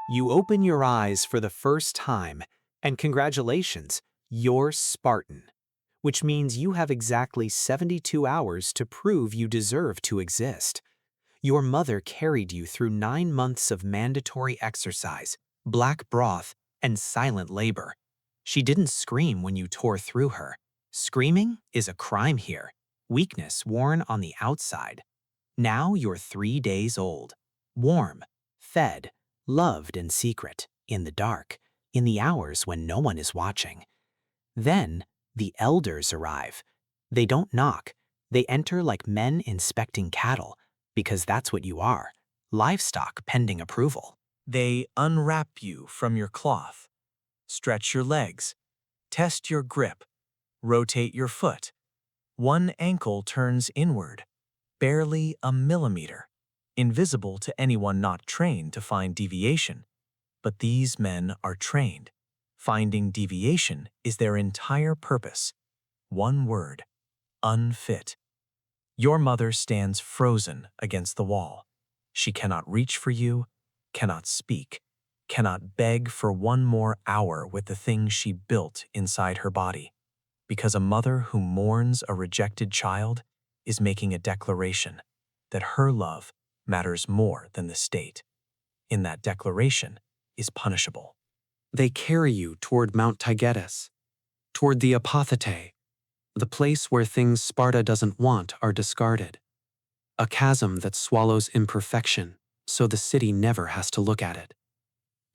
You open your eyes for the first time, and congratulations, you're Spartan, which means you have exactly 72 hours to prove you deserve to exist. Your mother carried you through 9 months of mandatory exercise, black broth, and silent labor. She didn't scream when you tore through her. Screaming is a crime here, weakness worn on the outside. Now you're 3 days old, warm, fed, loved in secret, in the dark, in the hours when no one is watching. Then the elders arrive. They don't knock. They enter like men inspecting cattle, because that's what you are, livestock pending approval. They unwrap you from your cloth, stretch your legs, test your grip, rotate your foot. One ankle turns inward, barely a millimeter, invisible to anyone not trained to find deviation. But these men are trained. Finding deviation is their entire purpose. One word: unfit. Your mother stands frozen against the wall. She cannot reach for you, cannot speak, cannot beg for one more hour with the thing she built inside her body. Because a mother who mourns a rejected child is making a declaration that her love matters more than the state. In that declaration is punishable. They carry you toward Mount Taygetus, toward the apothete, the place where things Sparta doesn't want are discarded, a chasm that swallows imperfection so the city never has to look at it.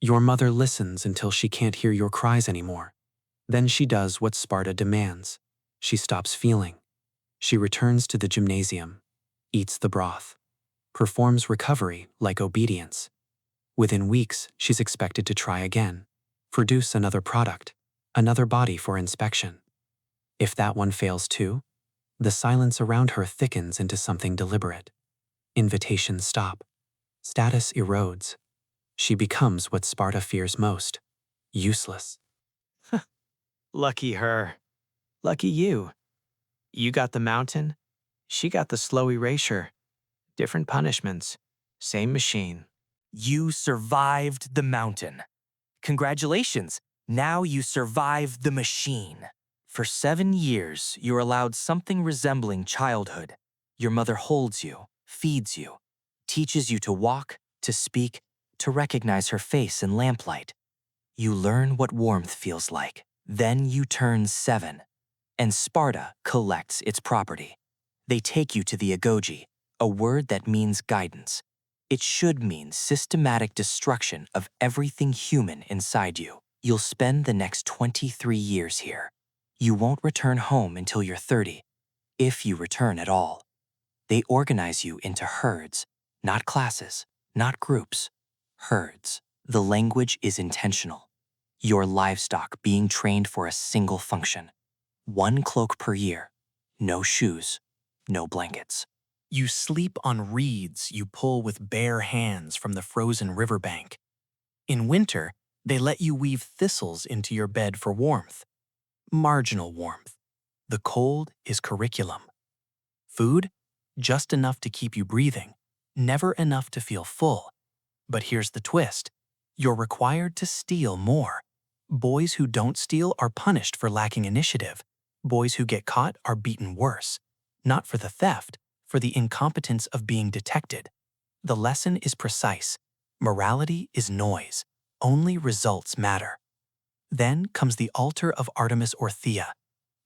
Your mother listens until she can't hear your cries anymore. Then she does what Sparta demands. She stops feeling. She returns to the gymnasium, eats the broth, performs recovery like obedience. Within weeks, she's expected to try again, produce another product, another body for inspection. If that one fails too, the silence around her thickens into something deliberate. Invitations stop. Status erodes. She becomes what Sparta fears most: useless. Lucky her. Lucky you. You got the mountain, she got the slow erasure. Different punishments, same machine. You survived the mountain. Congratulations, now you survived the machine. For 7 years, you're allowed something resembling childhood. Your mother holds you, feeds you, teaches you to walk, to speak, to recognize her face in lamplight. You learn what warmth feels like. Then you turn 7, and Sparta collects its property. They take you to the agoge, a word that means guidance. It should mean systematic destruction of everything human inside you. You'll spend the next 23 years here. You won't return home until you're 30, if you return at all. They organize you into herds, not classes, not groups, herds. The language is intentional. Your livestock being trained for a single function. 1 cloak per year, no shoes, no blankets. You sleep on reeds you pull with bare hands from the frozen riverbank. In winter, they let you weave thistles into your bed for warmth. Marginal warmth. The cold is curriculum. Food? Just enough to keep you breathing, never enough to feel full. But here's the twist. You're required to steal more. Boys who don't steal are punished for lacking initiative. Boys who get caught are beaten worse. Not for the theft, for the incompetence of being detected. The lesson is precise. Morality is noise. Only results matter. Then comes the altar of Artemis or Thea.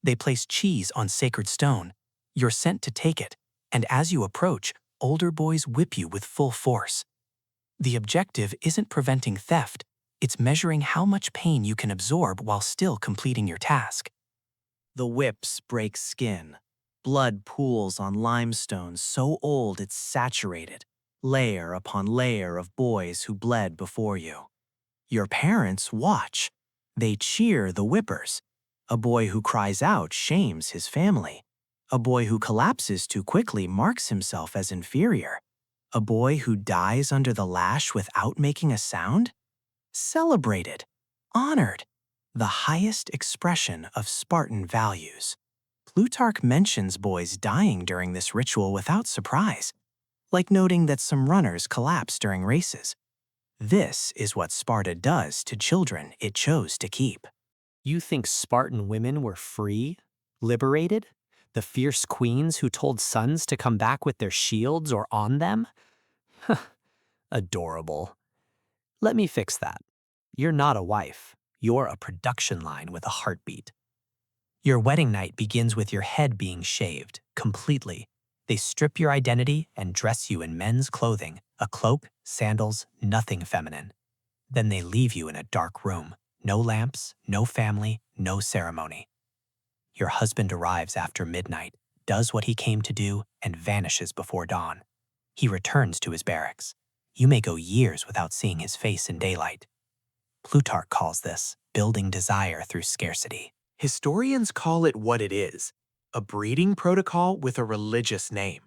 They place cheese on sacred stone. You're sent to take it, and as you approach, older boys whip you with full force. The objective isn't preventing theft. It's measuring how much pain you can absorb while still completing your task. The whips break skin. Blood pools on limestone so old it's saturated, layer upon layer of boys who bled before you. Your parents watch. They cheer the whippers. A boy who cries out shames his family. A boy who collapses too quickly marks himself as inferior. A boy who dies under the lash without making a sound? Celebrated, honored, the highest expression of Spartan values. Plutarch mentions boys dying during this ritual without surprise, like noting that some runners collapse during races. This is what Sparta does to children it chose to keep. You think Spartan women were free? Liberated? The fierce queens who told sons to come back with their shields or on them? Adorable. Let me fix that. You're not a wife. You're a production line with a heartbeat. Your wedding night begins with your head being shaved, completely. They strip your identity and dress you in men's clothing, a cloak, sandals, nothing feminine. Then they leave you in a dark room. No lamps, no family, no ceremony. Your husband arrives after midnight, does what he came to do, and vanishes before dawn. He returns to his barracks. You may go years without seeing his face in daylight. Plutarch calls this building desire through scarcity. Historians call it what it is, a breeding protocol with a religious name.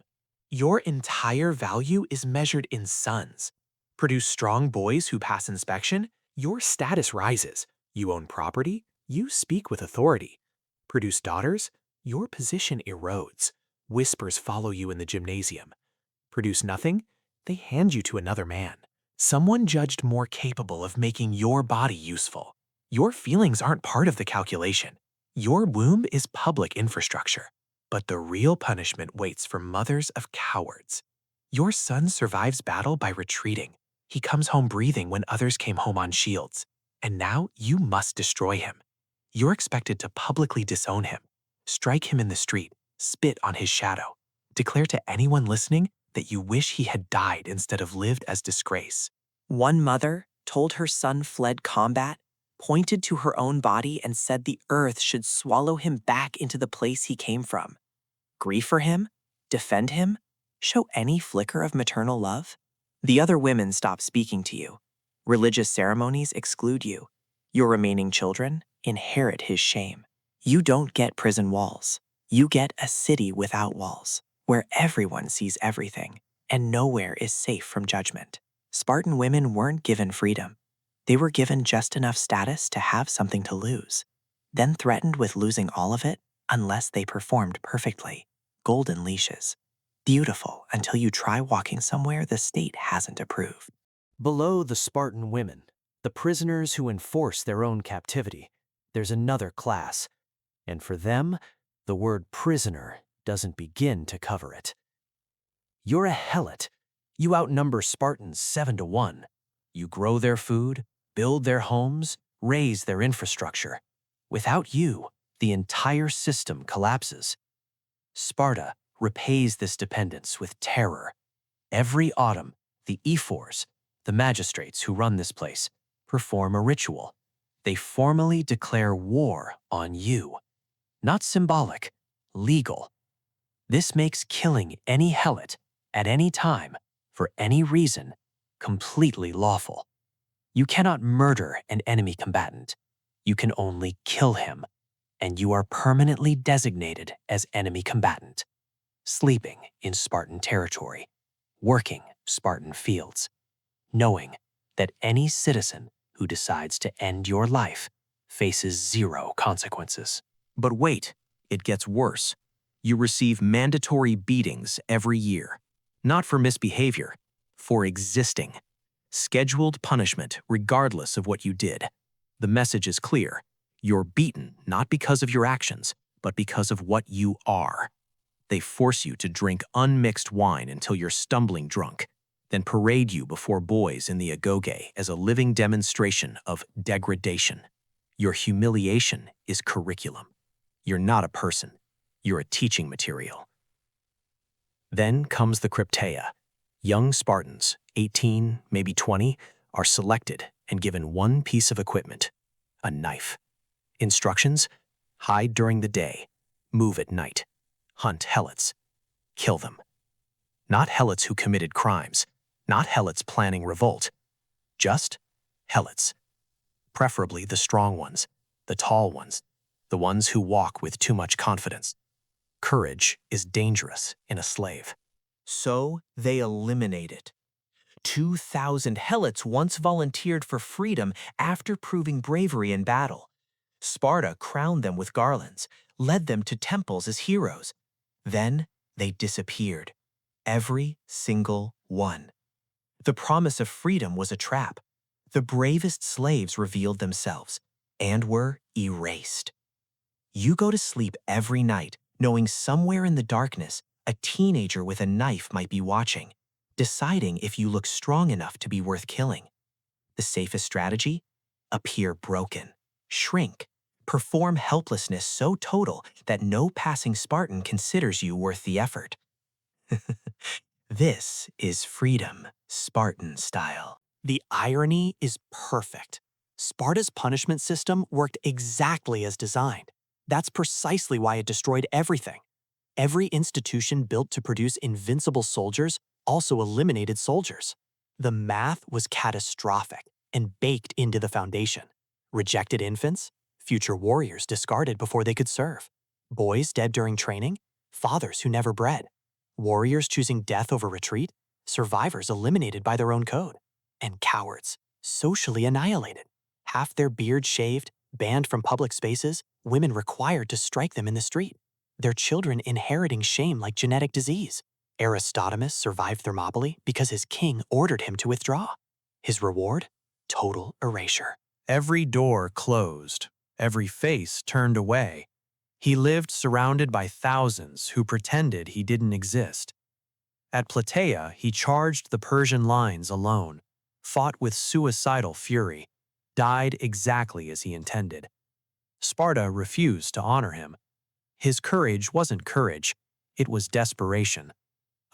Your entire value is measured in sons. Produce strong boys who pass inspection, your status rises. You own property, you speak with authority. Produce daughters, your position erodes. Whispers follow you in the gymnasium. Produce nothing, they hand you to another man. Someone judged more capable of making your body useful. Your feelings aren't part of the calculation. Your womb is public infrastructure. But the real punishment waits for mothers of cowards. Your son survives battle by retreating. He comes home breathing when others came home on shields. And now you must destroy him. You're expected to publicly disown him, strike him in the street, spit on his shadow, declare to anyone listening that you wish he had died instead of lived as disgrace. One mother told her son fled combat, pointed to her own body and said the earth should swallow him back into the place he came from. Grieve for him? Defend him? Show any flicker of maternal love? The other women stop speaking to you. Religious ceremonies exclude you. Your remaining children inherit his shame. You don't get prison walls. You get a city without walls, where everyone sees everything, and nowhere is safe from judgment. Spartan women weren't given freedom. They were given just enough status to have something to lose, then threatened with losing all of it unless they performed perfectly. Golden leashes. Beautiful until you try walking somewhere the state hasn't approved. Below the Spartan women, the prisoners who enforce their own captivity, there's another class, and for them, the word prisoner doesn't begin to cover it. You're a Helot. You outnumber Spartans 7-1. You grow their food, build their homes, raise their infrastructure. Without you, the entire system collapses. Sparta repays this dependence with terror. Every autumn, the ephors, the magistrates who run this place, perform a ritual. They formally declare war on you. Not symbolic, legal. This makes killing any Helot at any time, for any reason, completely lawful. You cannot murder an enemy combatant. You can only kill him, and you are permanently designated as enemy combatant, sleeping in Spartan territory, working Spartan fields, knowing that any citizen who decides to end your life faces zero consequences. But wait, it gets worse. You receive mandatory beatings every year. Not for misbehavior, for existing. Scheduled punishment regardless of what you did. The message is clear. You're beaten not because of your actions, but because of what you are. They force you to drink unmixed wine until you're stumbling drunk, then parade you before boys in the agoge as a living demonstration of degradation. Your humiliation is curriculum. You're not a person. You're a teaching material. Then comes the Crypteia. Young Spartans, 18, maybe 20, are selected and given one piece of equipment, a knife. Instructions: hide during the day, move at night, hunt Helots, kill them. Not Helots who committed crimes, not Helots planning revolt, just Helots. Preferably the strong ones, the tall ones, the ones who walk with too much confidence. Courage is dangerous in a slave. So they eliminate it. 2,000 Helots once volunteered for freedom after proving bravery in battle. Sparta crowned them with garlands, led them to temples as heroes. Then they disappeared. Every single one. The promise of freedom was a trap. The bravest slaves revealed themselves and were erased. You go to sleep every night knowing somewhere in the darkness a teenager with a knife might be watching, deciding if you look strong enough to be worth killing. The safest strategy? Appear broken, shrink, perform helplessness so total that no passing Spartan considers you worth the effort. This is freedom, Spartan style. The irony is perfect. Sparta's punishment system worked exactly as designed. That's precisely why it destroyed everything. Every institution built to produce invincible soldiers also eliminated soldiers. The math was catastrophic and baked into the foundation. Rejected infants, future warriors discarded before they could serve. Boys dead during training, fathers who never bred. Warriors choosing death over retreat, survivors eliminated by their own code. And cowards, socially annihilated. Half their beard shaved, banned from public spaces, women required to strike them in the street. Their children inheriting shame like genetic disease. Aristodemus survived Thermopylae because his king ordered him to withdraw. His reward? Total erasure. Every door closed, every face turned away. He lived surrounded by thousands who pretended he didn't exist. At Plataea, he charged the Persian lines alone, fought with suicidal fury, died exactly as he intended. Sparta refused to honor him. His courage wasn't courage, it was desperation.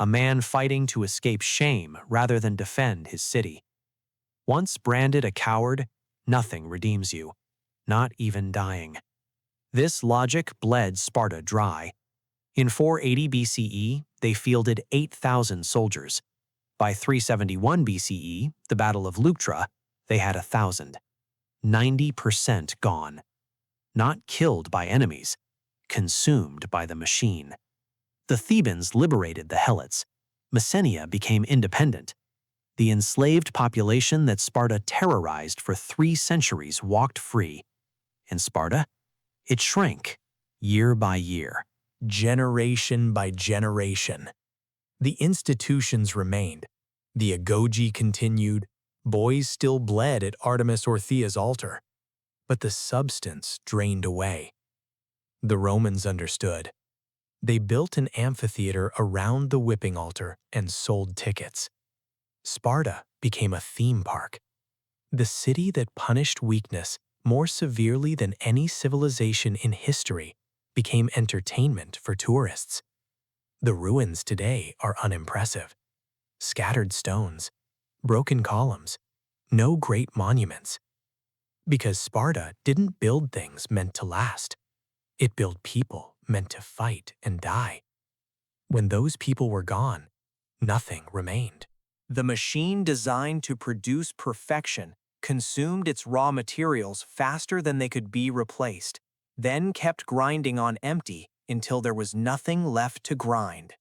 A man fighting to escape shame rather than defend his city. Once branded a coward, nothing redeems you, not even dying. This logic bled Sparta dry. In 480 BCE, they fielded 8,000 soldiers. By 371 BCE, the Battle of Leuctra, they had 1,000. 90% gone. Not killed by enemies, consumed by the machine. The Thebans liberated the Helots. Messenia became independent. The enslaved population that Sparta terrorized for 3 centuries walked free. And Sparta? It shrank, year by year, generation by generation. The institutions remained. The agoge continued. Boys still bled at Artemis or Thea's altar. But the substance drained away. The Romans understood. They built an amphitheater around the whipping altar and sold tickets. Sparta became a theme park. The city that punished weakness more severely than any civilization in history became entertainment for tourists. The ruins today are unimpressive. Scattered stones, broken columns, no great monuments. Because Sparta didn't build things meant to last. It built people meant to fight and die. When those people were gone, nothing remained. The machine designed to produce perfection consumed its raw materials faster than they could be replaced, then kept grinding on empty until there was nothing left to grind.